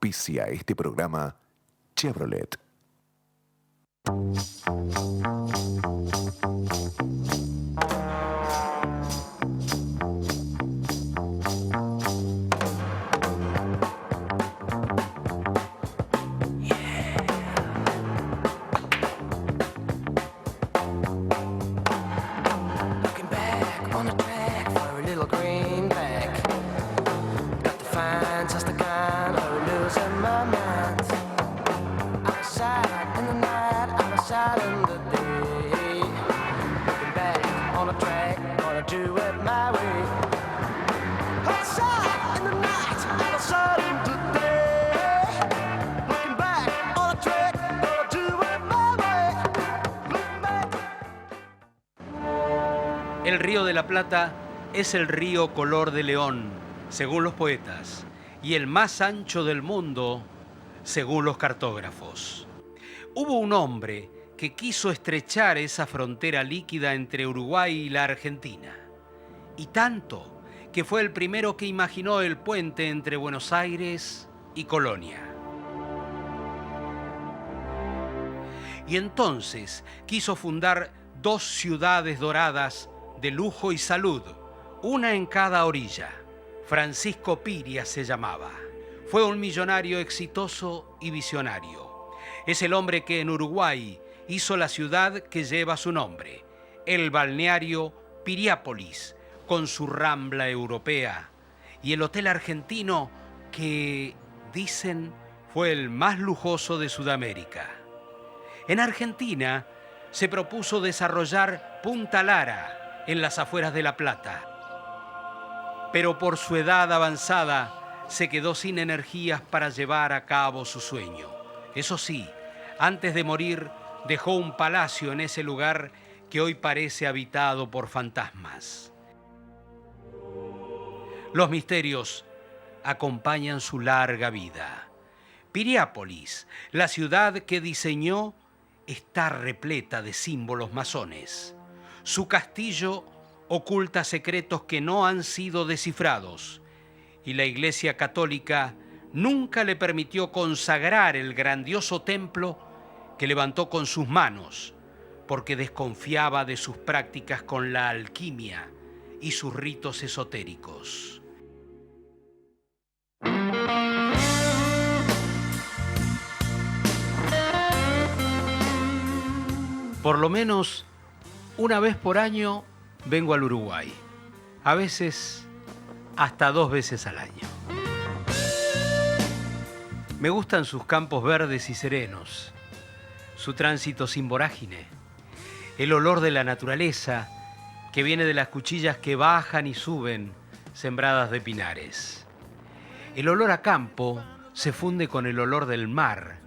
Auspicia este programa Chevrolet. El Río de la Plata es el río color de león, según los poetas, y el más ancho del mundo, según los cartógrafos. Hubo un hombre que quiso estrechar esa frontera líquida entre Uruguay y la Argentina, y tanto que fue el primero que imaginó el puente entre Buenos Aires y Colonia. Y entonces quiso fundar dos ciudades doradas de lujo y salud, una en cada orilla. Francisco Piria se llamaba. Fue un millonario exitoso y visionario. Es el hombre que en Uruguay hizo la ciudad que lleva su nombre, el balneario Piriápolis, con su rambla europea, y el hotel argentino que, dicen, fue el más lujoso de Sudamérica. En Argentina se propuso desarrollar Punta Lara, en las afueras de La Plata. Pero por su edad avanzada se quedó sin energías para llevar a cabo su sueño. Eso sí, antes de morir dejó un palacio en ese lugar que hoy parece habitado por fantasmas. Los misterios acompañan su larga vida. Piriápolis, la ciudad que diseñó, está repleta de símbolos masones. Su castillo oculta secretos que no han sido descifrados, y la Iglesia Católica nunca le permitió consagrar el grandioso templo que levantó con sus manos, porque desconfiaba de sus prácticas con la alquimia y sus ritos esotéricos. Por lo menos una vez por año vengo al Uruguay, a veces hasta 2 veces al año. Me gustan sus campos verdes y serenos, su tránsito sin vorágine, el olor de la naturaleza que viene de las cuchillas que bajan y suben sembradas de pinares. El olor a campo se funde con el olor del mar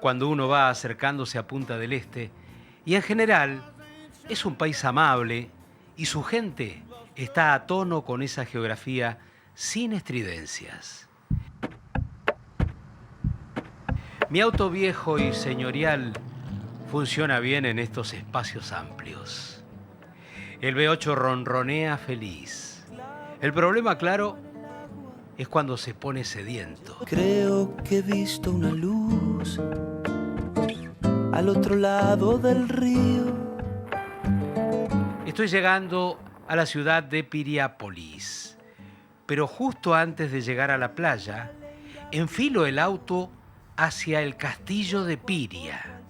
cuando uno va acercándose a Punta del Este, y en general es un país amable y su gente está a tono con esa geografía sin estridencias. Mi auto viejo y señorial funciona bien en estos espacios amplios. El V8 ronronea feliz. El problema, claro, es cuando se pone sediento. Creo que he visto una luz al otro lado del río. Estoy llegando a la ciudad de Piriápolis, pero justo antes de llegar a la playa, enfilo el auto hacia el castillo de Piria,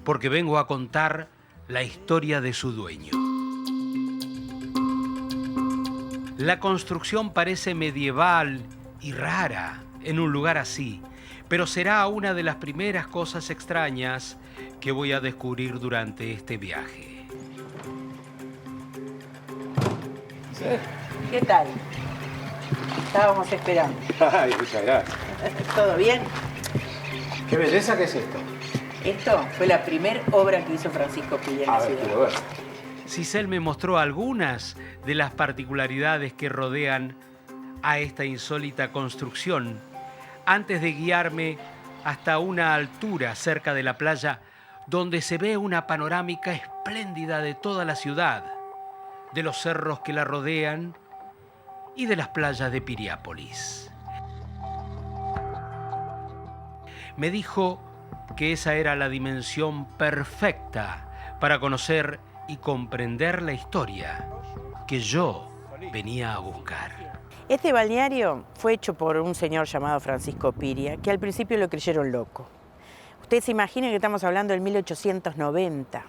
porque vengo a contar la historia de su dueño. La construcción parece medieval y rara en un lugar así, pero será una de las primeras cosas extrañas que voy a descubrir durante este viaje. ¿Qué tal? Estábamos esperando. Ay, muchas gracias. ¿Todo bien? Qué belleza que es esto. Esto fue la primera obra que hizo Francisco Piria en la ciudad. Quiero ver. Sisel me mostró algunas de las particularidades que rodean a esta insólita construcción antes de guiarme hasta una altura cerca de la playa donde se ve una panorámica espléndida de toda la ciudad, de los cerros que la rodean y de las playas de Piriápolis. Me dijo que esa era la dimensión perfecta para conocer y comprender la historia que yo venía a buscar. Este balneario fue hecho por un señor llamado Francisco Piria, que al principio lo creyeron loco. Ustedes se imaginen que estamos hablando del 1890.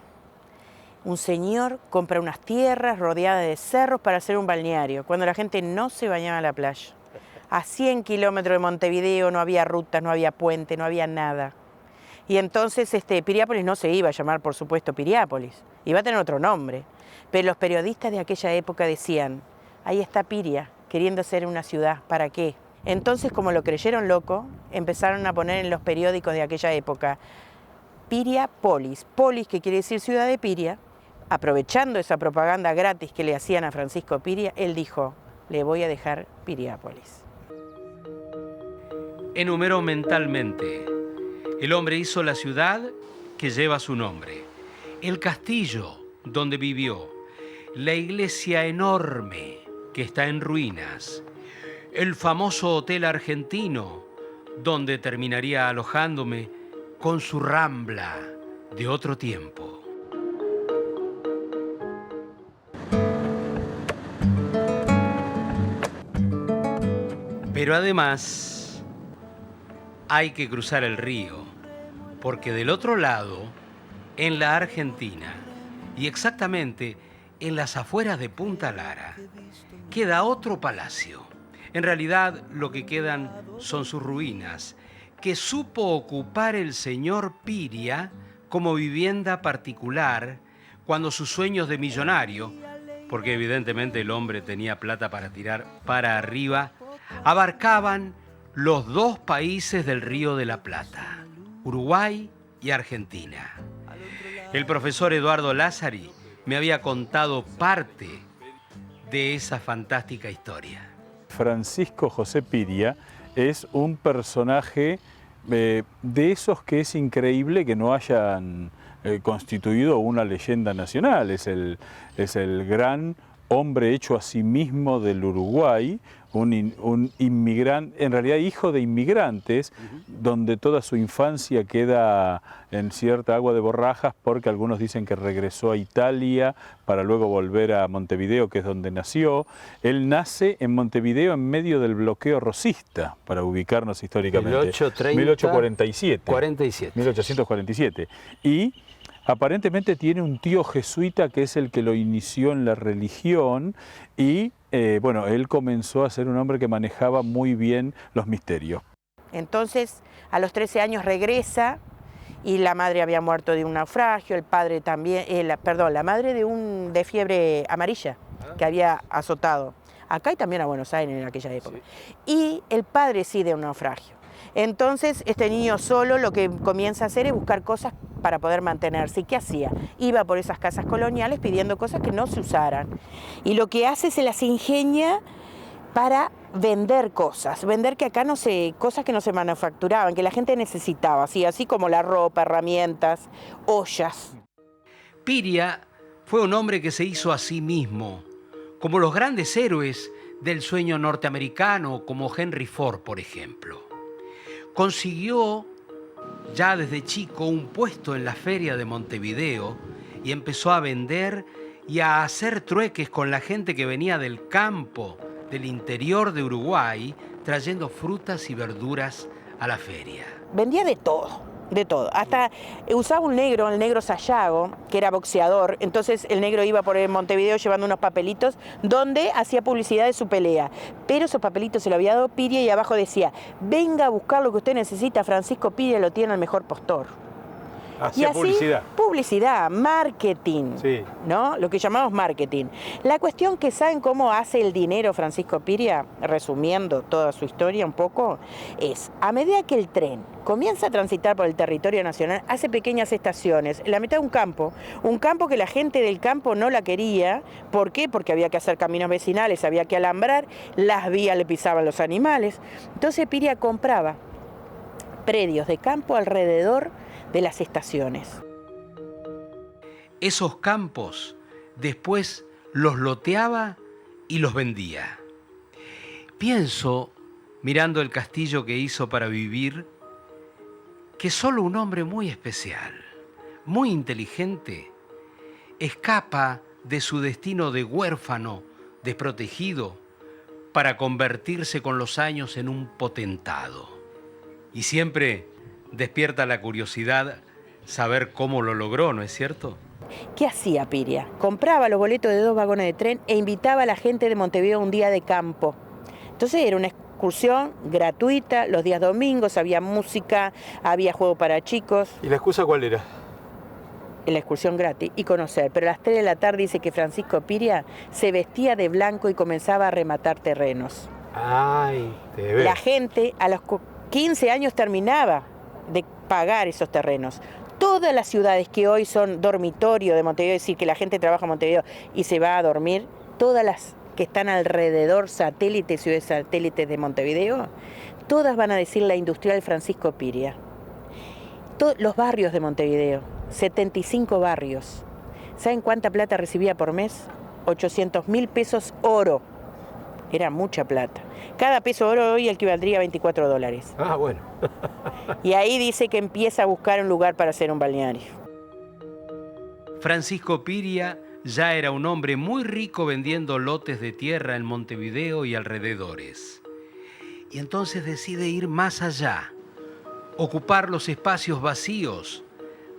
Un señor compra unas tierras rodeadas de cerros para hacer un balneario, cuando la gente no se bañaba en la playa. A 100 kilómetros de Montevideo no había rutas, no había puente, no había nada. Y entonces Piriápolis no se iba a llamar, por supuesto, Piriápolis, iba a tener otro nombre. Pero los periodistas de aquella época decían, ahí está Piria, queriendo ser una ciudad, ¿para qué? Entonces, como lo creyeron loco, empezaron a poner en los periódicos de aquella época Piriápolis, polis que quiere decir ciudad de Piria. Aprovechando esa propaganda gratis que le hacían a Francisco Piria, él dijo, le voy a dejar Piriápolis. Enumeró mentalmente. El hombre hizo la ciudad que lleva su nombre, el castillo donde vivió, la iglesia enorme que está en ruinas, el famoso hotel argentino donde terminaría alojándome con su Rambla de otro tiempo. Pero además hay que cruzar el río, porque del otro lado, en la Argentina, y exactamente en las afueras de Punta Lara, queda otro palacio. En realidad lo que quedan son sus ruinas, que supo ocupar el señor Piria como vivienda particular cuando sus sueños de millonario, porque evidentemente el hombre tenía plata para tirar para arriba, abarcaban los dos países del Río de la Plata, Uruguay y Argentina. El profesor Eduardo Lázari me había contado parte de esa fantástica historia. Francisco José Piria es un personaje de esos que es increíble que no hayan constituido una leyenda nacional. Es el gran hombre hecho a sí mismo del Uruguay, un inmigrante, en realidad hijo de inmigrantes, donde toda su infancia queda en cierta agua de borrajas, porque algunos dicen que regresó a Italia para luego volver a Montevideo, que es donde nació. Él nace en Montevideo en medio del bloqueo rosista, para ubicarnos históricamente. 1847. 1847. Y aparentemente tiene un tío jesuita que es el que lo inició en la religión y, bueno, él comenzó a ser un hombre que manejaba muy bien los misterios. Entonces, a los 13 años regresa y la madre había muerto de un naufragio, el padre también, la madre de fiebre amarilla que había azotado acá y también a Buenos Aires en aquella época. Sí. Y el padre sí de un naufragio. Entonces, este niño solo lo que comienza a hacer es buscar cosas para poder mantenerse. ¿Y qué hacía? Iba por esas casas coloniales pidiendo cosas que no se usaran. Y lo que hace se las ingenia para vender cosas. Vender que acá cosas que no se manufacturaban, que la gente necesitaba, así como la ropa, herramientas, ollas. Piria fue un hombre que se hizo a sí mismo, como los grandes héroes del sueño norteamericano, como Henry Ford, por ejemplo. Consiguió ya desde chico un puesto en la feria de Montevideo y empezó a vender y a hacer trueques con la gente que venía del campo, del interior de Uruguay, trayendo frutas y verduras a la feria. Vendía de todo. De todo. Hasta usaba un negro, el negro Sayago, que era boxeador. Entonces el negro iba por el Montevideo llevando unos papelitos donde hacía publicidad de su pelea. Pero esos papelitos se lo había dado Piria y abajo decía, venga a buscar lo que usted necesita, Francisco Piria lo tiene al mejor postor. Hacía publicidad. Publicidad, marketing, sí, ¿no? Lo que llamamos marketing. La cuestión que saben cómo hace el dinero Francisco Piria, resumiendo toda su historia un poco, es a medida que el tren comienza a transitar por el territorio nacional, hace pequeñas estaciones, en la mitad de un campo que la gente del campo no la quería. ¿Por qué? Porque había que hacer caminos vecinales, había que alambrar, las vías le pisaban los animales. Entonces Piria compraba predios de campo alrededor de las estaciones. Esos campos después los loteaba y los vendía. Pienso, mirando el castillo que hizo para vivir, que solo un hombre muy especial, muy inteligente, escapa de su destino de huérfano, desprotegido, para convertirse con los años en un potentado. Y siempre despierta la curiosidad saber cómo lo logró, ¿no es cierto? ¿Qué hacía Piria? Compraba los boletos de 2 vagones de tren e invitaba a la gente de Montevideo a un día de campo. Entonces era una excursión gratuita, los días domingos había música, había juego para chicos. ¿Y la excusa cuál era? La excursión gratis y conocer, pero a las 3 de la tarde dice que Francisco Piria se vestía de blanco y comenzaba a rematar terrenos. Ay, te veo. La gente a los 15 años terminaba de pagar esos terrenos. Todas las ciudades que hoy son dormitorio de Montevideo, es decir, que la gente trabaja en Montevideo y se va a dormir, todas las que están alrededor, satélites, ciudades satélites de Montevideo, todas van a decir la industrial Francisco Piria. Los barrios de Montevideo, 75 barrios. ¿Saben cuánta plata recibía por mes? 800.000 pesos oro. Era mucha plata. Cada peso oro hoy equivaldría a $24. Ah, bueno. Y ahí dice que empieza a buscar un lugar para hacer un balneario. Francisco Piria ya era un hombre muy rico vendiendo lotes de tierra en Montevideo y alrededores. Y entonces decide ir más allá, ocupar los espacios vacíos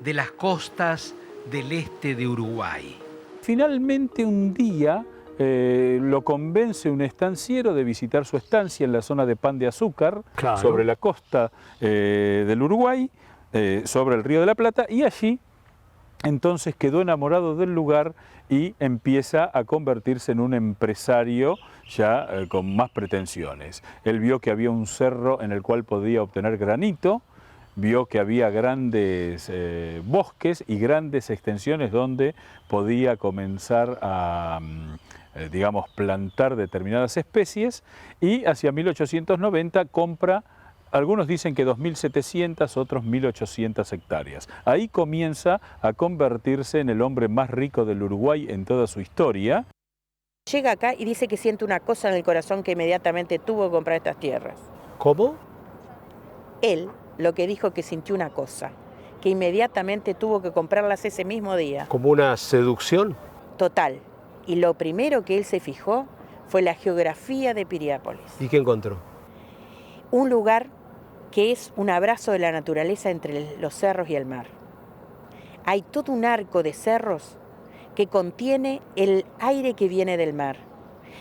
de las costas del este de Uruguay. Finalmente un día lo convence un estanciero de visitar su estancia en la zona de Pan de Azúcar, Claro. sobre la costa del Uruguay, sobre el Río de la Plata, y allí entonces quedó enamorado del lugar y empieza a convertirse en un empresario ya con más pretensiones. Él vio que había un cerro en el cual podía obtener granito, vio que había grandes bosques y grandes extensiones donde podía comenzar a, digamos, plantar determinadas especies, y hacia 1890 compra, algunos dicen que 2.700, otros 1.800 hectáreas. Ahí comienza a convertirse en el hombre más rico del Uruguay en toda su historia. Llega acá y dice que siente una cosa en el corazón que inmediatamente tuvo que comprar estas tierras. ¿Cómo? Él lo que dijo que sintió una cosa, que inmediatamente tuvo que comprarlas ese mismo día. ¿Como una seducción? Total. Y lo primero que él se fijó fue la geografía de Piriápolis. ¿Y qué encontró? Un lugar que es un abrazo de la naturaleza entre los cerros y el mar. Hay todo un arco de cerros que contiene el aire que viene del mar.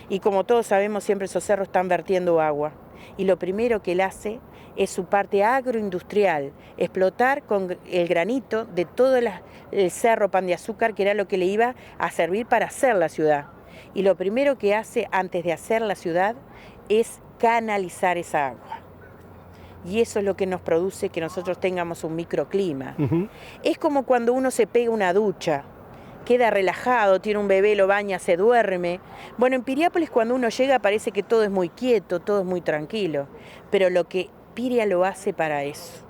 Y como todos sabemos, siempre esos cerros están vertiendo agua. Y lo primero que él hace es su parte agroindustrial, explotar con el granito de todo el cerro Pan de Azúcar, que era lo que le iba a servir para hacer la ciudad. Y lo primero que hace antes de hacer la ciudad es canalizar esa agua. Y eso es lo que nos produce que nosotros tengamos un microclima. Es como cuando uno se pega una ducha, queda relajado, tiene un bebé, lo baña, se duerme. Bueno, en Piriápolis cuando uno llega parece que todo es muy quieto, todo es muy tranquilo, pero lo que Piria lo hace para eso.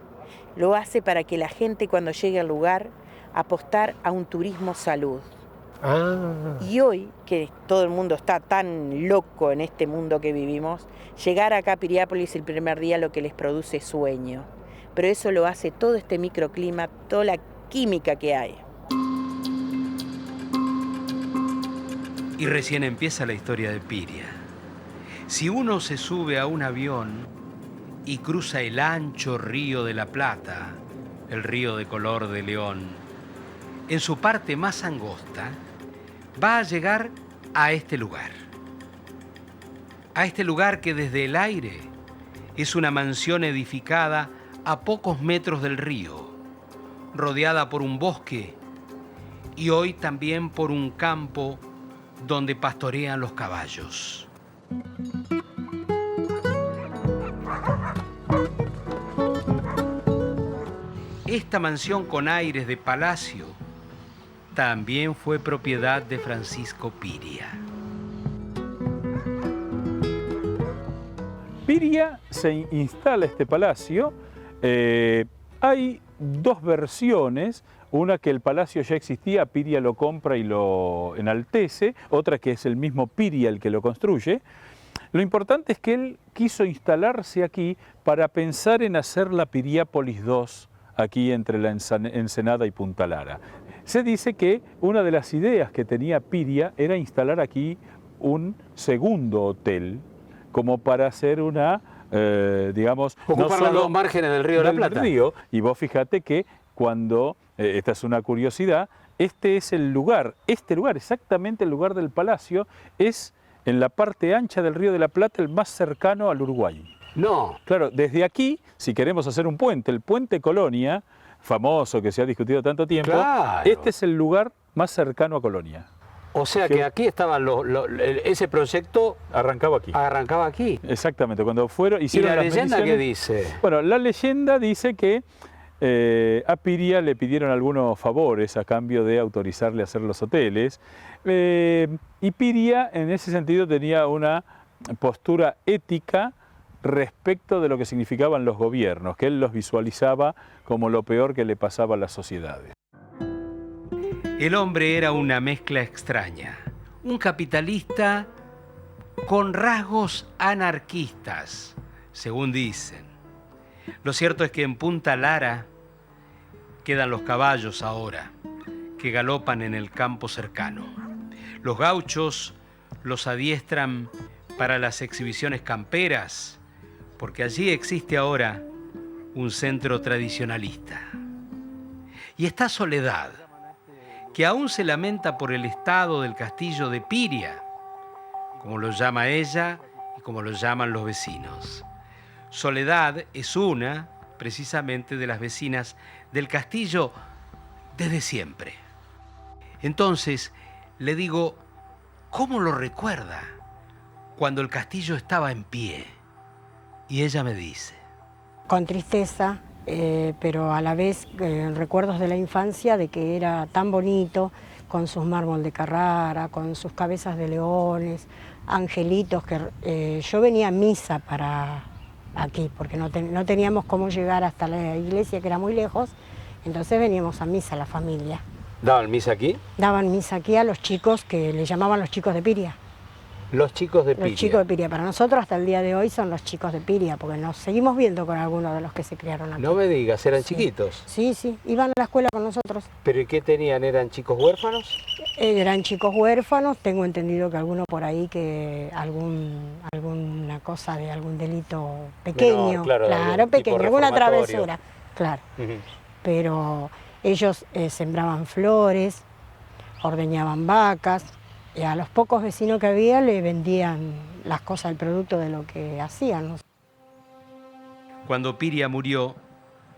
Lo hace para que la gente cuando llegue al lugar apostar a un turismo salud. Ah. Y hoy, que todo el mundo está tan loco en este mundo que vivimos, llegar acá a Piriápolis el primer día lo que les produce es sueño. Pero eso lo hace todo este microclima, toda la química que hay. Y recién empieza la historia de Piria. Si uno se sube a un avión y cruza el ancho río de la Plata, el río de color de león, en su parte más angosta, va a llegar a este lugar. A este lugar que desde el aire es una mansión edificada a pocos metros del río, rodeada por un bosque y hoy también por un campo donde pastorean los caballos. Esta mansión con aires de palacio también fue propiedad de Francisco Piria. Piria se instala este palacio. Hay dos versiones, una que el palacio ya existía, Piria lo compra y lo enaltece, otra que es el mismo Piria el que lo construye. Lo importante es que él quiso instalarse aquí para pensar en hacer la Piriápolis II aquí entre la Ensenada y Punta Lara. Se dice que una de las ideas que tenía Piria era instalar aquí un segundo hotel, como para hacer una, digamos... Ocupar las dos márgenes del Río de la Plata. Y vos fíjate que cuando, esta es una curiosidad, este es el lugar, exactamente el lugar del palacio, es en la parte ancha del Río de la Plata el más cercano al Uruguay. No. Claro, desde aquí, si queremos hacer un puente, el puente Colonia, famoso que se ha discutido tanto tiempo, Claro. este es el lugar más cercano a Colonia. O sea que aquí estaban ese proyecto Arrancaba aquí. arrancaba aquí. Exactamente, cuando fueron, ¿Y hicieron la las leyenda qué mediciones. dice? Bueno, la leyenda dice que a Piria le pidieron algunos favores a cambio de autorizarle a hacer los hoteles, y Piria en ese sentido tenía una postura ética respecto de lo que significaban los gobiernos, que él los visualizaba como lo peor que le pasaba a las sociedades. El hombre era una mezcla extraña, un capitalista con rasgos anarquistas, según dicen. Lo cierto es que en Punta Lara quedan los caballos ahora, que galopan en el campo cercano. Los gauchos los adiestran para las exhibiciones camperas, porque allí existe ahora un centro tradicionalista. Y está Soledad, que aún se lamenta por el estado del castillo de Piria, como lo llama ella y como lo llaman los vecinos. Soledad es una, precisamente, de las vecinas del castillo desde siempre. Entonces, le digo, ¿cómo lo recuerda cuando el castillo estaba en pie? Y ella me dice: con tristeza, pero a la vez recuerdos de la infancia, de que era tan bonito, con sus mármol de Carrara, con sus cabezas de leones, angelitos, que yo venía a misa para aquí, porque no teníamos cómo llegar hasta la iglesia, que era muy lejos, entonces veníamos a misa la familia. ¿Daban misa aquí? Daban misa aquí a los chicos que le llamaban los chicos de Piria. Los chicos de Piria. Los chicos de Piria. Para nosotros hasta el día de hoy son los chicos de Piria, porque nos seguimos viendo con algunos de los que se criaron aquí. No me digas, ¿eran Sí. chiquitos? Sí, sí, iban a la escuela con nosotros. ¿Pero y qué tenían? ¿Eran chicos huérfanos? Eran chicos huérfanos, tengo entendido que alguno por ahí que alguna cosa de algún delito pequeño, Menor, claro, de algún pequeño, tipo alguna reformatorio. travesura, claro. Ujú. Pero ellos sembraban flores, ordeñaban vacas, y a los pocos vecinos que había le vendían las cosas, el producto de lo que hacían, ¿no? Cuando Piria murió,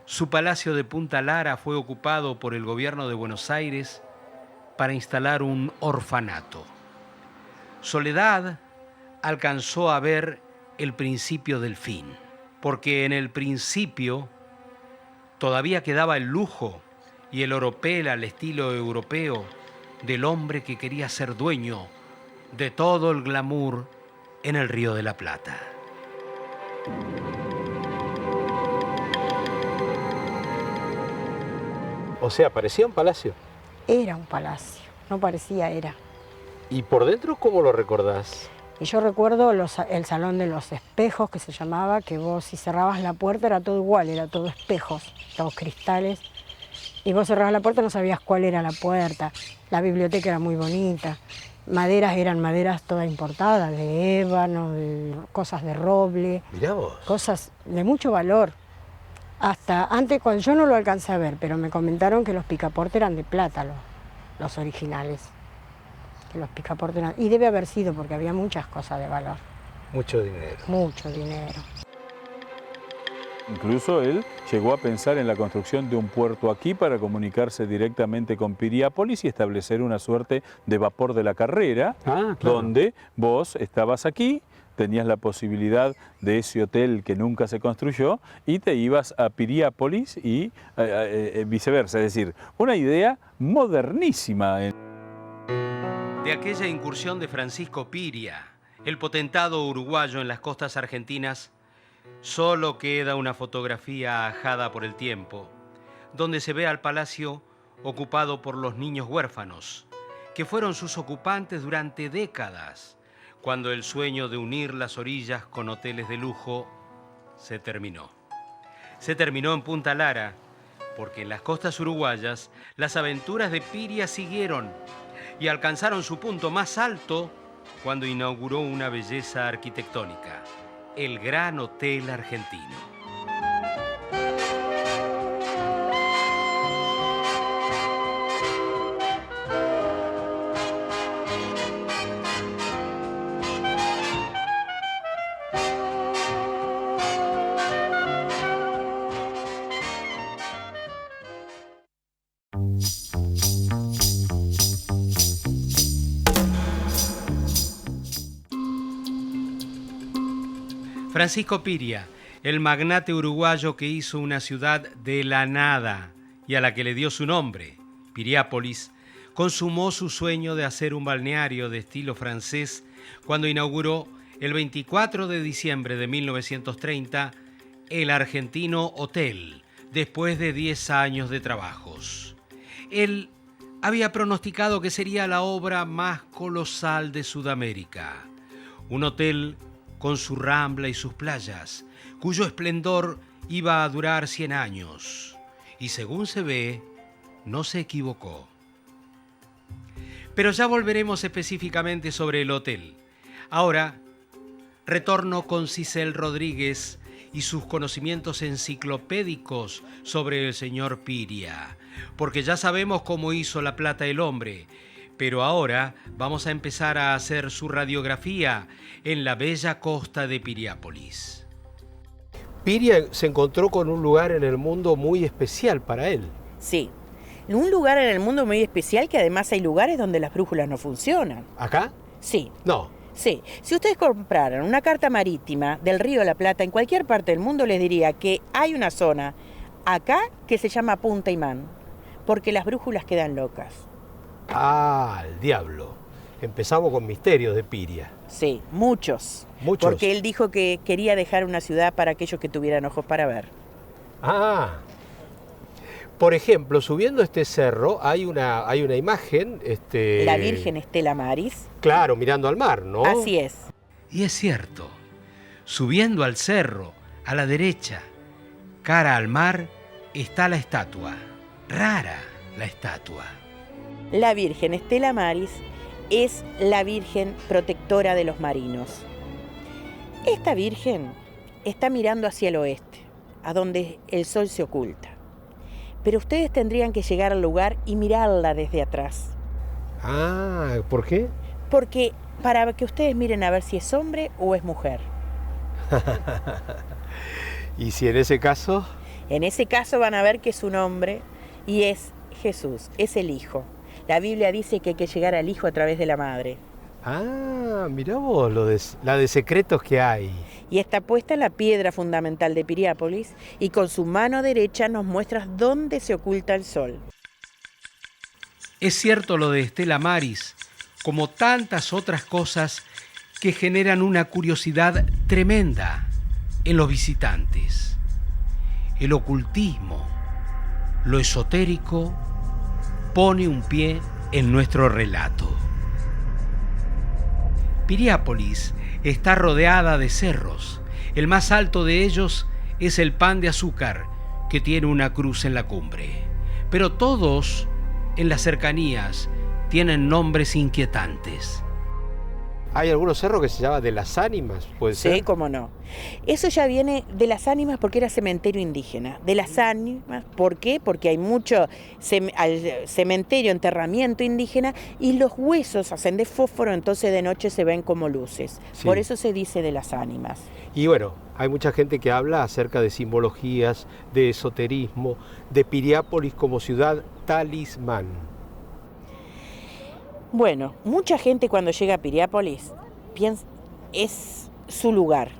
su palacio de Punta Lara fue ocupado por el gobierno de Buenos Aires para instalar un orfanato. Soledad alcanzó a ver el principio del fin, porque en el principio todavía quedaba el lujo y el oropel al estilo europeo del hombre que quería ser dueño de todo el glamour en el Río de la Plata. O sea, parecía un palacio. Era un palacio, no parecía, era. ¿Y por dentro cómo lo recordás? Y yo recuerdo el salón de los espejos, que se llamaba, que vos si cerrabas la puerta era todo igual, era todo espejos, todos cristales. Y vos cerrabas la puerta, no sabías cuál era la puerta. La biblioteca era muy bonita. Maderas eran maderas todas importadas, de ébano, de cosas de roble, Mirá vos. cosas de mucho valor. Hasta antes, cuando yo no lo alcancé a ver, pero me comentaron que los picaportes eran de plata, los originales. Que los picaportes eran, y debe haber sido porque había muchas cosas de valor, Mucho dinero. mucho dinero. Incluso él llegó a pensar en la construcción de un puerto aquí para comunicarse directamente con Piriápolis y establecer una suerte de vapor de la carrera, Ah, claro. donde vos estabas aquí, tenías la posibilidad de ese hotel que nunca se construyó y te ibas a Piriápolis y viceversa. Es decir, una idea modernísima. De aquella incursión de Francisco Piria, el potentado uruguayo en las costas argentinas, solo queda una fotografía ajada por el tiempo, donde se ve al palacio ocupado por los niños huérfanos, que fueron sus ocupantes durante décadas, cuando el sueño de unir las orillas con hoteles de lujo se terminó. Se terminó en Punta Lara, porque en las costas uruguayas las aventuras de Piria siguieron y alcanzaron su punto más alto cuando inauguró una belleza arquitectónica, el Gran Hotel Argentino. Francisco Piria, el magnate uruguayo que hizo una ciudad de la nada y a la que le dio su nombre, Piriápolis, consumó su sueño de hacer un balneario de estilo francés cuando inauguró el 24 de diciembre de 1930 el Argentino Hotel, después de 10 años de trabajos. Él había pronosticado que sería la obra más colosal de Sudamérica, un hotel con su rambla y sus playas, cuyo esplendor iba a durar 100 años. Y según se ve, no se equivocó. Pero ya volveremos específicamente sobre el hotel. Ahora, retorno con Cisel Rodríguez y sus conocimientos enciclopédicos sobre el señor Piria, porque ya sabemos cómo hizo la plata el hombre, pero ahora vamos a empezar a hacer su radiografía en la bella costa de Piriápolis. Piria se encontró con un lugar en el mundo muy especial para él. Sí, un lugar en el mundo muy especial que además hay lugares donde las brújulas no funcionan. ¿Acá? Sí. No. Sí, si ustedes compraran una carta marítima del Río de la Plata en cualquier parte del mundo, les diría que hay una zona acá que se llama Punta Imán, porque las brújulas quedan locas. Ah, el diablo. Empezamos con misterios de Piria. Sí, muchos. Muchos. Porque él dijo que quería dejar una ciudad para aquellos que tuvieran ojos para ver. Ah. Por ejemplo, subiendo este cerro hay una imagen. La Virgen Estela Maris. Claro, mirando al mar, ¿no? Así es. Y es cierto, subiendo al cerro, a la derecha, cara al mar, está la estatua. Rara la estatua. La Virgen Estela Maris es la Virgen protectora de los marinos. Esta Virgen está mirando hacia el oeste, a donde el sol se oculta. Pero ustedes tendrían que llegar al lugar y mirarla desde atrás. Ah, ¿por qué? Porque para que ustedes miren a ver si es hombre o es mujer. ¿Y si en ese caso? En ese caso van a ver que es un hombre y es Jesús, es el Hijo. La Biblia dice que hay que llegar al Hijo a través de la Madre. Ah, mirá vos la de secretos que hay. Y está puesta la piedra fundamental de Piriápolis y con su mano derecha nos muestra dónde se oculta el sol. Es cierto lo de Estela Maris, como tantas otras cosas que generan una curiosidad tremenda en los visitantes. El ocultismo, lo esotérico, pone un pie en nuestro relato. Piriápolis está rodeada de cerros. El más alto de ellos es el Pan de Azúcar, que tiene una cruz en la cumbre. Pero todos, en las cercanías, tienen nombres inquietantes. Hay algunos cerros que se llaman de las ánimas, ¿puede ser? Sí, cómo no. Eso ya viene de las ánimas porque era cementerio indígena. De las ánimas, ¿por qué? Porque hay mucho cementerio, enterramiento indígena y los huesos hacen de fósforo, entonces de noche se ven como luces. Sí. Por eso se dice de las ánimas. Y bueno, hay mucha gente que habla acerca de simbologías, de esoterismo, de Piriápolis como ciudad talismán. Bueno, mucha gente cuando llega a Piriápolis piensa es su lugar,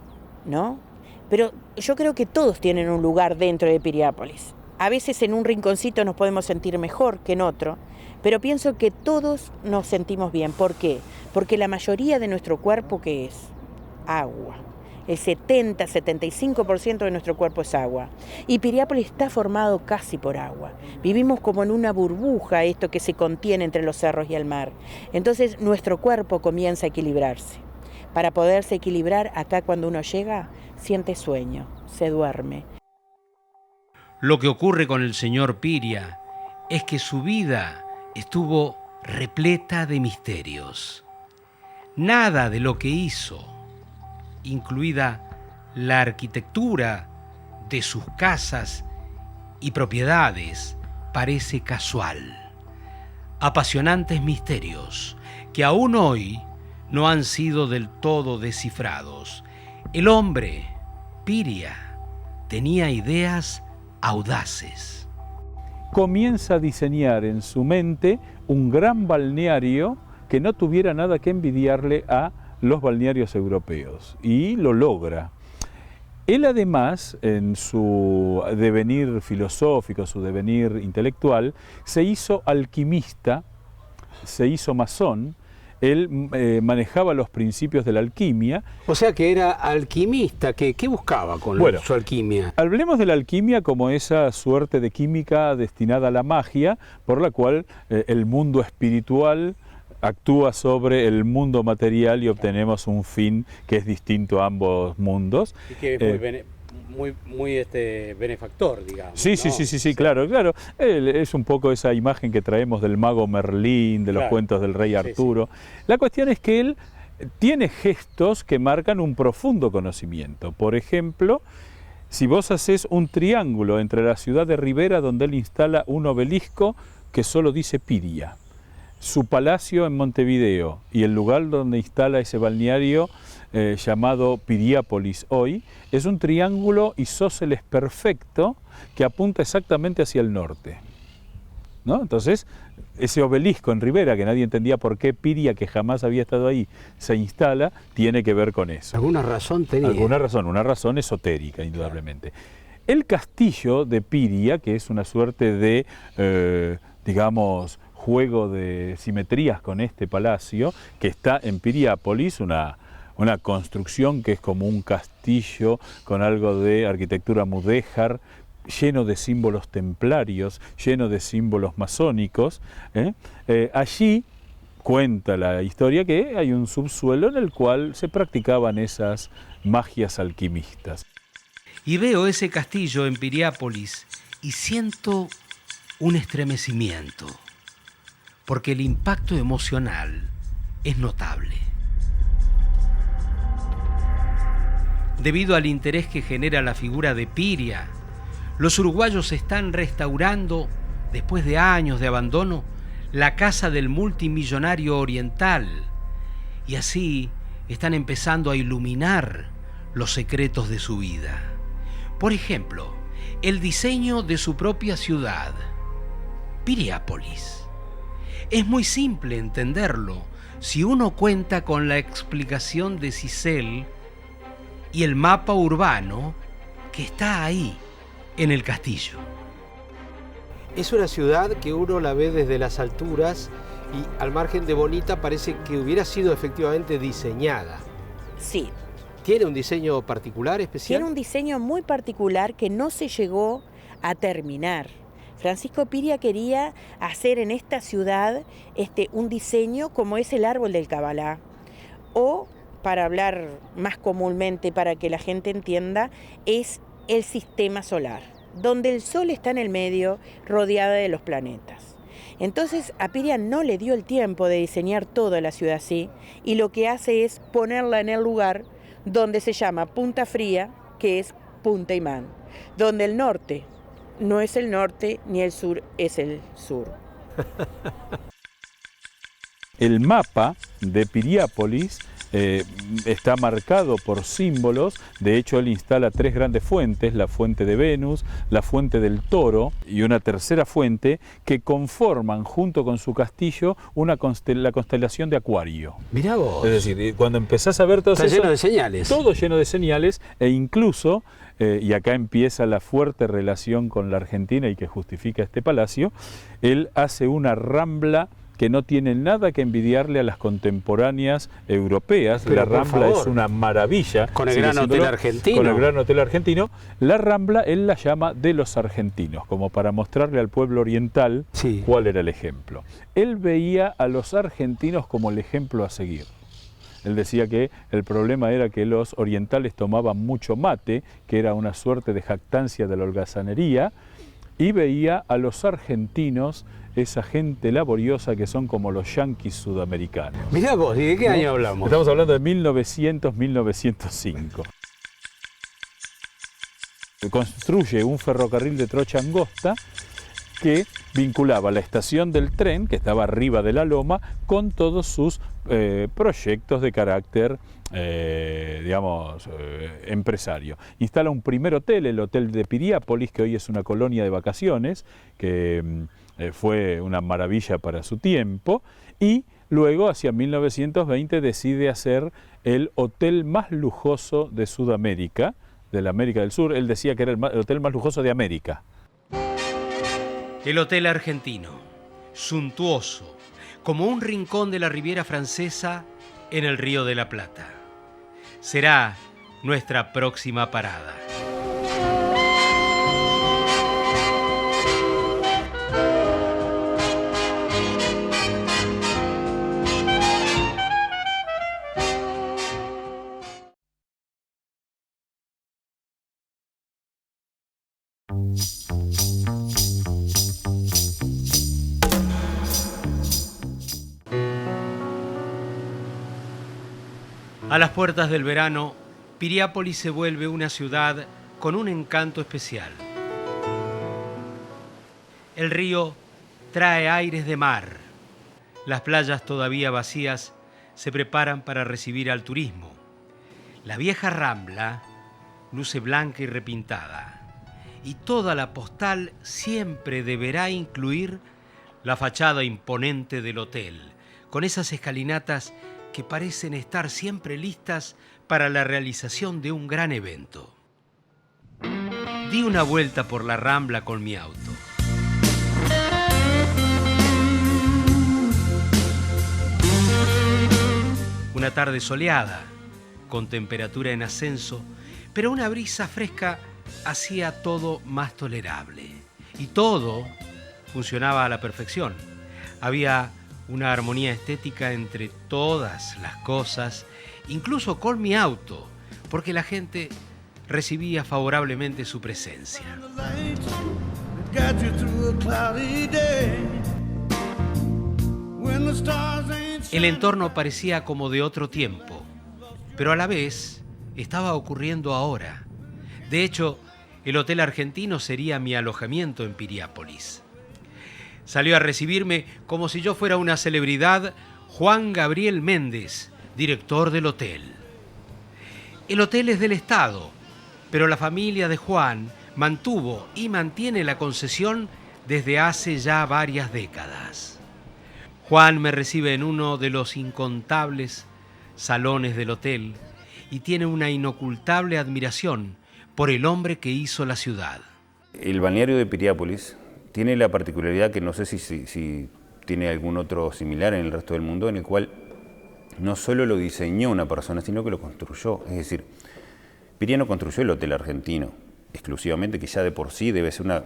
¿no? Pero yo creo que todos tienen un lugar dentro de Piriápolis. A veces en un rinconcito nos podemos sentir mejor que en otro, pero pienso que todos nos sentimos bien. ¿Por qué? Porque la mayoría de nuestro cuerpo, ¿qué es? Agua. El 70-75% de nuestro cuerpo es agua. Y Piriápolis está formado casi por agua. Vivimos como en una burbuja, esto que se contiene entre los cerros y el mar. Entonces nuestro cuerpo comienza a equilibrarse. Para poderse equilibrar, acá cuando uno llega, siente sueño, se duerme. Lo que ocurre con el señor Piria es que su vida estuvo repleta de misterios. Nada de lo que hizo, incluida la arquitectura de sus casas y propiedades, parece casual. Apasionantes misterios que aún hoy no han sido del todo descifrados. El hombre, Piria, tenía ideas audaces. Comienza a diseñar en su mente un gran balneario que no tuviera nada que envidiarle a los balnearios europeos, y lo logra. Él además, en su devenir filosófico, su devenir intelectual, se hizo alquimista, se hizo masón. Él manejaba los principios de la alquimia. O sea que era alquimista. ¿Qué buscaba con su alquimia? Hablemos de la alquimia como esa suerte de química destinada a la magia, por la cual el mundo espiritual actúa sobre el mundo material y obtenemos un fin que es distinto a ambos mundos. Y que es muy benefactor, digamos. Sí, ¿no? sí, claro. Es un poco esa imagen que traemos del mago Merlín, de los cuentos del rey Arturo. Sí. La cuestión es que él tiene gestos que marcan un profundo conocimiento. Por ejemplo, si vos haces un triángulo entre la ciudad de Rivera, donde él instala un obelisco que solo dice Piria, su palacio en Montevideo y el lugar donde instala ese balneario llamado Piriápolis hoy, es un triángulo isósceles perfecto que apunta exactamente hacia el norte, ¿no? Entonces, ese obelisco en Rivera, que nadie entendía por qué Piria, que jamás había estado ahí, se instala, tiene que ver con eso. ¿Alguna razón tenía? Alguna razón, una razón esotérica, indudablemente. El castillo de Piria, que es una suerte de, digamos, juego de simetrías con este palacio, que está en Piriápolis, una construcción que es como un castillo con algo de arquitectura mudéjar, lleno de símbolos templarios, lleno de símbolos masónicos. Allí cuenta la historia que hay un subsuelo en el cual se practicaban esas magias alquimistas. Y veo ese castillo en Piriápolis y siento un estremecimiento, porque el impacto emocional es notable. Debido al interés que genera la figura de Piria, los uruguayos están restaurando, después de años de abandono, la casa del multimillonario oriental, y así están empezando a iluminar los secretos de su vida. Por ejemplo, el diseño de su propia ciudad, Piriápolis. Es muy simple entenderlo si uno cuenta con la explicación de Cicel y el mapa urbano que está ahí, en el castillo. Es una ciudad que uno la ve desde las alturas y al margen de bonita parece que hubiera sido efectivamente diseñada. Sí. ¿Tiene un diseño particular, especial? Tiene un diseño muy particular que no se llegó a terminar. Francisco Piria quería hacer en esta ciudad un diseño como es el árbol del Cabalá, o, para hablar más comúnmente, para que la gente entienda, es el sistema solar, donde el Sol está en el medio, rodeada de los planetas. Entonces a Piria no le dio el tiempo de diseñar toda la ciudad así, y lo que hace es ponerla en el lugar donde se llama Punta Fría, que es Punta Imán, donde el norte no es el norte ni el sur es el sur. El mapa de Piriápolis está marcado por símbolos. De hecho, él instala 3 grandes fuentes: la fuente de Venus, la fuente del Toro y una tercera fuente que conforman junto con su castillo la constelación de Acuario. Mirá vos. Es decir, cuando empezás a ver todo eso, está lleno de señales. Todo lleno de señales, e incluso, y acá empieza la fuerte relación con la Argentina y que justifica este palacio, él hace una rambla que no tiene nada que envidiarle a las contemporáneas europeas. Pero la Rambla es una maravilla. Con el Gran Hotel Argentino. Con el Gran Hotel Argentino. La Rambla él la llama de los argentinos, como para mostrarle al pueblo oriental cuál era el ejemplo. Él veía a los argentinos como el ejemplo a seguir. Él decía que el problema era que los orientales tomaban mucho mate, que era una suerte de jactancia de la holgazanería, y veía a los argentinos, esa gente laboriosa que son como los yanquis sudamericanos. Mirá vos, ¿y de qué año hablamos? Estamos hablando de 1900-1905. Construye un ferrocarril de trocha angosta que vinculaba la estación del tren, que estaba arriba de la loma, con todos sus proyectos de carácter, empresario. Instala un primer hotel, el Hotel de Piriápolis, que hoy es una colonia de vacaciones, que fue una maravilla para su tiempo, y luego, hacia 1920, decide hacer el hotel más lujoso de Sudamérica, de la América del Sur. Él decía que era el hotel más lujoso de América. El Hotel Argentino, suntuoso, como un rincón de la Riviera Francesa en el Río de la Plata. Será nuestra próxima parada. A las puertas del verano, Piriápolis se vuelve una ciudad con un encanto especial. El río trae aires de mar. Las playas todavía vacías se preparan para recibir al turismo. La vieja Rambla luce blanca y repintada. Y toda la postal siempre deberá incluir la fachada imponente del hotel, con esas escalinatas que parecen estar siempre listas para la realización de un gran evento. Di una vuelta por la Rambla con mi auto. Una tarde soleada, con temperatura en ascenso, pero una brisa fresca hacía todo más tolerable. Y todo funcionaba a la perfección. Había una armonía estética entre todas las cosas, incluso con mi auto, porque la gente recibía favorablemente su presencia. El entorno parecía como de otro tiempo, pero a la vez estaba ocurriendo ahora. De hecho, el Hotel Argentino sería mi alojamiento en Piriápolis. Salió a recibirme como si yo fuera una celebridad Juan Gabriel Méndez, director del hotel. El hotel es del Estado, pero la familia de Juan mantuvo y mantiene la concesión desde hace ya varias décadas. Juan me recibe en uno de los incontables salones del hotel y tiene una inocultable admiración por el hombre que hizo la ciudad. El balneario de Piriápolis tiene la particularidad que no sé si tiene algún otro similar en el resto del mundo, en el cual no solo lo diseñó una persona, sino que lo construyó. Es decir, Piriano construyó el Hotel Argentino, exclusivamente, que ya de por sí debe ser una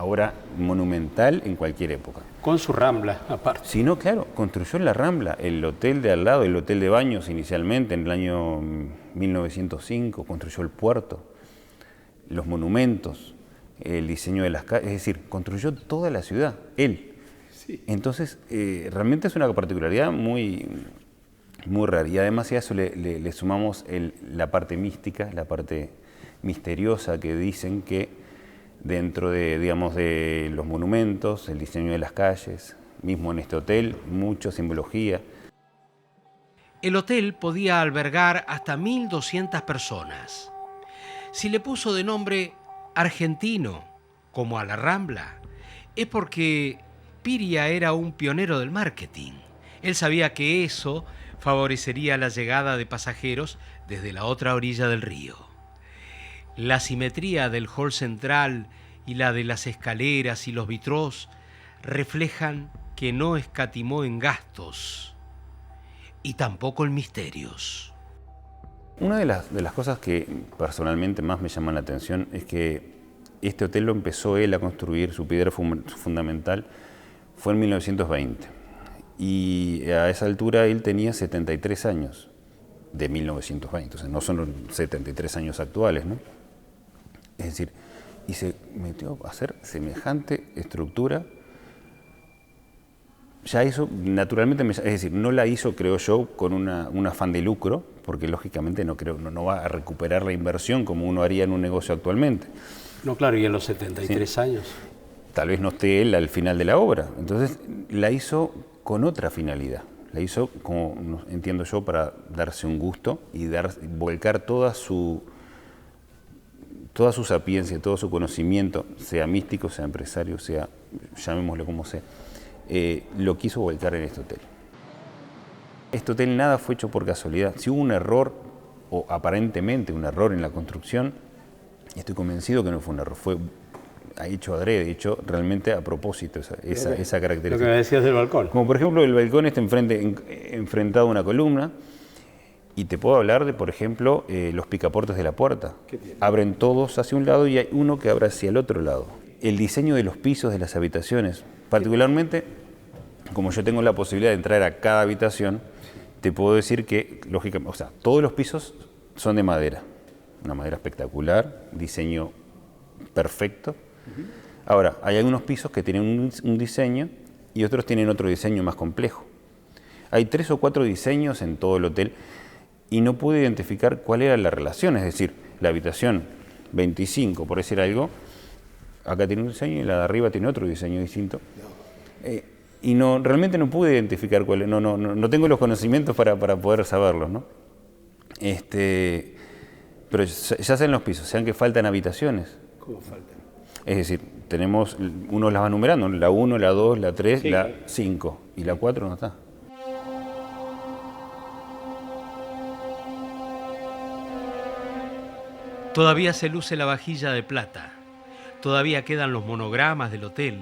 obra monumental en cualquier época. Con su Rambla, aparte. Si no, claro, construyó la Rambla, el hotel de al lado, el hotel de baños inicialmente, en el año 1905, construyó el puerto, los monumentos, el diseño de las calles, es decir, construyó toda la ciudad, él. Sí. Entonces, realmente es una particularidad muy rara. Y además a eso le sumamos la parte mística, la parte misteriosa, que dicen que dentro de los monumentos, el diseño de las calles, mismo en este hotel, mucha simbología. El hotel podía albergar hasta 1.200 personas. Si le puso de nombre Argentino, como a la Rambla, es porque Piria era un pionero del marketing. Él sabía que eso favorecería la llegada de pasajeros desde la otra orilla del río. La simetría del hall central y la de las escaleras y los vitrós reflejan que no escatimó en gastos y tampoco en misterios. Una de las cosas que personalmente más me llaman la atención es que este hotel lo empezó él a construir, su piedra fundamental fue en 1920. y a esa altura él tenía 73 años, de 1920, o sea, no son los 73 años actuales, ¿no? Es decir, y se metió a hacer semejante estructura. Ya hizo, naturalmente, es decir, no la hizo, creo yo, con un afán de lucro, porque lógicamente no va a recuperar la inversión como uno haría en un negocio actualmente. No, claro, y en los 73 años. Tal vez no esté él al final de la obra. Entonces la hizo con otra finalidad. La hizo, como entiendo yo, para darse un gusto y volcar toda su sapiencia, todo su conocimiento, sea místico, sea empresario, sea, llamémoslo como sea, lo quiso volcar en este hotel. Este hotel nada fue hecho por casualidad. Si hubo un error, o aparentemente un error en la construcción, estoy convencido que no fue un error, fue hecho adrede, hecho realmente a propósito esa característica. Lo que me decías del balcón. Como por ejemplo el balcón está enfrentado a una columna, y te puedo hablar de, por ejemplo, los picaportes de la puerta. Abren todos hacia un lado y hay uno que abre hacia el otro lado. El diseño de los pisos de las habitaciones, particularmente, como yo tengo la posibilidad de entrar a cada habitación, te puedo decir que, lógicamente, o sea, todos los pisos son de madera. Una madera espectacular, diseño perfecto. Ahora, hay algunos pisos que tienen un diseño y otros tienen otro diseño más complejo. Hay 3 o 4 diseños en todo el hotel y no pude identificar cuál era la relación. Es decir, la habitación 25, por decir algo, acá tiene un diseño y la de arriba tiene otro diseño distinto. Y realmente no pude identificar cuál. No tengo los conocimientos para poder saberlo, ¿no? Pero ya sean los pisos, sean que faltan habitaciones. ¿Cómo faltan? Es decir, tenemos, uno las va numerando, la 1, la 2, la 3, sí, la 5, y la 4 no está. Todavía se luce la vajilla de plata, todavía quedan los monogramas del hotel,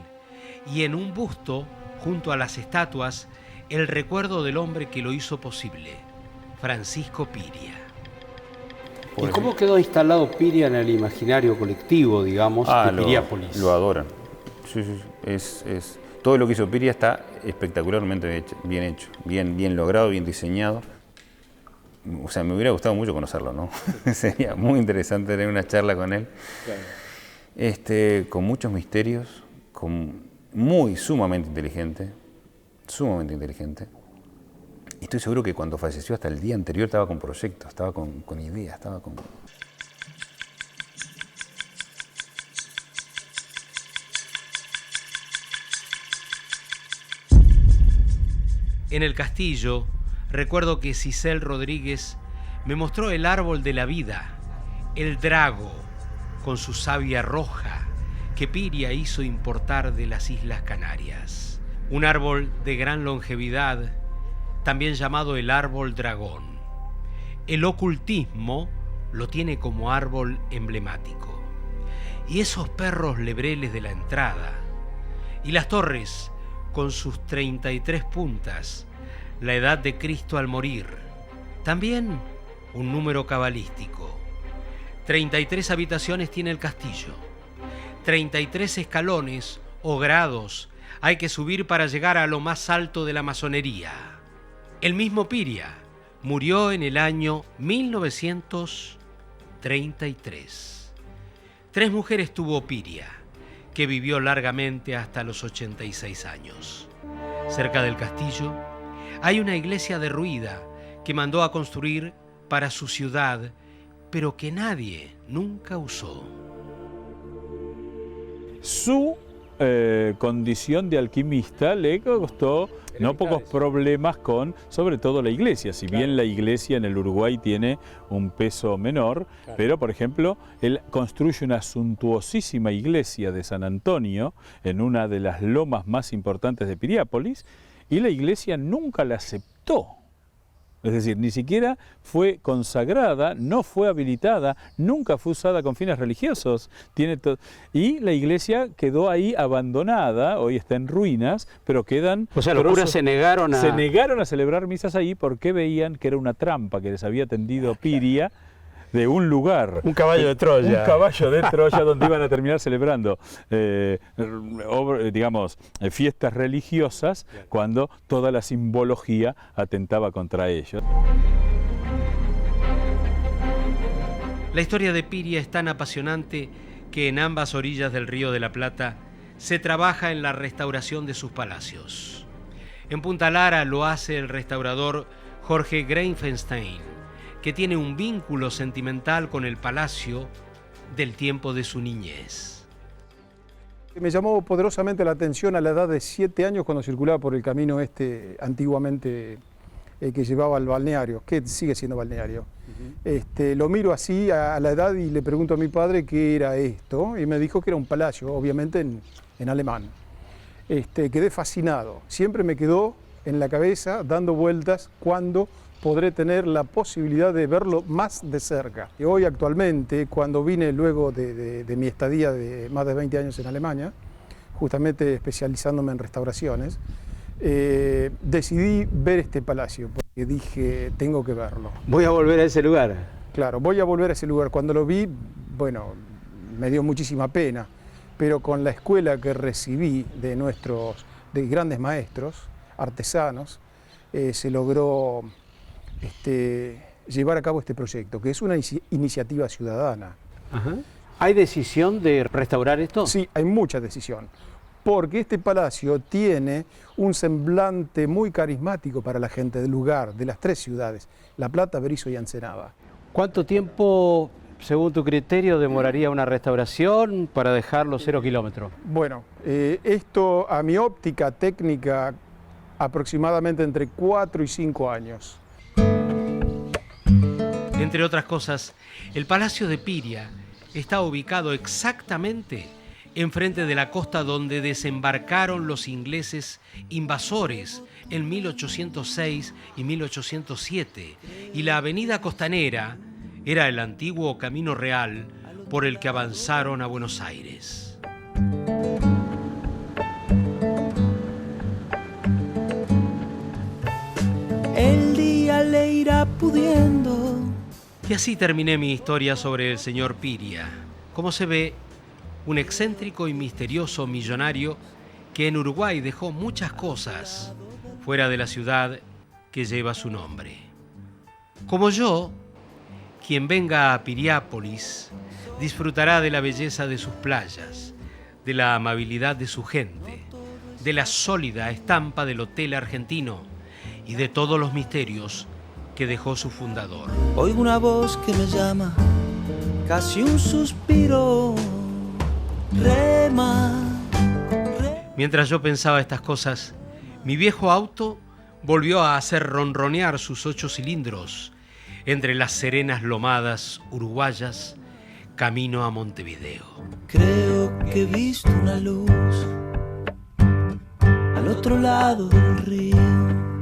y en un busto, junto a las estatuas, el recuerdo del hombre que lo hizo posible, Francisco Piria. ¿Y cómo quedó instalado Piria en el imaginario colectivo, digamos, de Piriápolis? Lo adoran. Sí. Todo lo que hizo Piria está espectacularmente bien hecho, bien logrado, bien diseñado. O sea, me hubiera gustado mucho conocerlo, ¿no? Sería muy interesante tener una charla con él. Claro. Con muchos misterios, sumamente inteligente. Y estoy seguro que cuando falleció, hasta el día anterior, estaba con proyectos, estaba con ideas, estaba con... En el castillo, recuerdo que Cisel Rodríguez me mostró el árbol de la vida, el drago, con su savia roja, que Piria hizo importar de las Islas Canarias. Un árbol de gran longevidad, también llamado el árbol dragón. El ocultismo lo tiene como árbol emblemático. Y esos perros lebreles de la entrada, y las torres con sus 33 puntas, la edad de Cristo al morir, también un número cabalístico. 33 habitaciones tiene el castillo, 33 escalones o grados hay que subir para llegar a lo más alto de la masonería. El mismo Piria murió en el año 1933. 3 mujeres tuvo Piria, que vivió largamente hasta los 86 años. Cerca del castillo hay una iglesia derruida que mandó a construir para su ciudad, pero que nadie nunca usó. Su condición de alquimista le costó no pocos problemas con, sobre todo, la iglesia. Si bien la iglesia en el Uruguay tiene un peso menor, pero, por ejemplo, él construye una suntuosísima iglesia de San Antonio en una de las lomas más importantes de Piriápolis, y la iglesia nunca la aceptó. Es decir, ni siquiera fue consagrada, no fue habilitada, nunca fue usada con fines religiosos. Y la iglesia quedó ahí abandonada, hoy está en ruinas, pero quedan... O sea, los curas se negaron a celebrar misas ahí porque veían que era una trampa que les había tendido Piria de un lugar. Un caballo de Troya. Un caballo de Troya donde iban a terminar celebrando, digamos, fiestas religiosas, cuando toda la simbología atentaba contra ellos. La historia de Piria es tan apasionante que en ambas orillas del Río de la Plata se trabaja en la restauración de sus palacios. En Punta Lara lo hace el restaurador Jorge Greifenstein, que tiene un vínculo sentimental con el palacio del tiempo de su niñez. Me llamó poderosamente la atención a la edad de 7 años cuando circulaba por el camino antiguamente que llevaba al balneario, que sigue siendo balneario. Lo miro así a la edad y le pregunto a mi padre qué era esto y me dijo que era un palacio, obviamente en alemán. Quedé fascinado, siempre me quedó en la cabeza dando vueltas cuando podré tener la posibilidad de verlo más de cerca. Y hoy actualmente, cuando vine luego de mi estadía de más de 20 años en Alemania, justamente especializándome en restauraciones, decidí ver este palacio, porque dije, tengo que verlo. Voy a volver a ese lugar. Claro, voy a volver a ese lugar. Cuando lo vi, bueno, me dio muchísima pena, pero con la escuela que recibí de grandes maestros, artesanos, se logró llevar a cabo este proyecto, que es una iniciativa ciudadana. Ajá. ¿Hay decisión de restaurar esto? Sí, hay mucha decisión, porque este palacio tiene un semblante muy carismático para la gente del lugar, de las 3 ciudades, La Plata, Berisso y Ensenada. ¿Cuánto tiempo, según tu criterio, demoraría una restauración para dejarlo 0 kilómetros? Bueno, esto a mi óptica técnica aproximadamente entre 4 y 5 años. Entre otras cosas, el Palacio de Piria está ubicado exactamente enfrente de la costa donde desembarcaron los ingleses invasores en 1806 y 1807, y la avenida costanera era el antiguo camino real por el que avanzaron a Buenos Aires. El día le irá pudiendo. Y así terminé mi historia sobre el señor Piria. Como se ve, un excéntrico y misterioso millonario que en Uruguay dejó muchas cosas fuera de la ciudad que lleva su nombre. Como yo, quien venga a Piriápolis disfrutará de la belleza de sus playas, de la amabilidad de su gente, de la sólida estampa del hotel argentino y de todos los misterios que dejó su fundador. Oigo una voz que me llama, casi un suspiro. Rema. Mientras yo pensaba estas cosas, mi viejo auto volvió a hacer ronronear sus 8 cilindros entre las serenas lomadas uruguayas camino a Montevideo. Creo que he visto una luz al otro lado del río.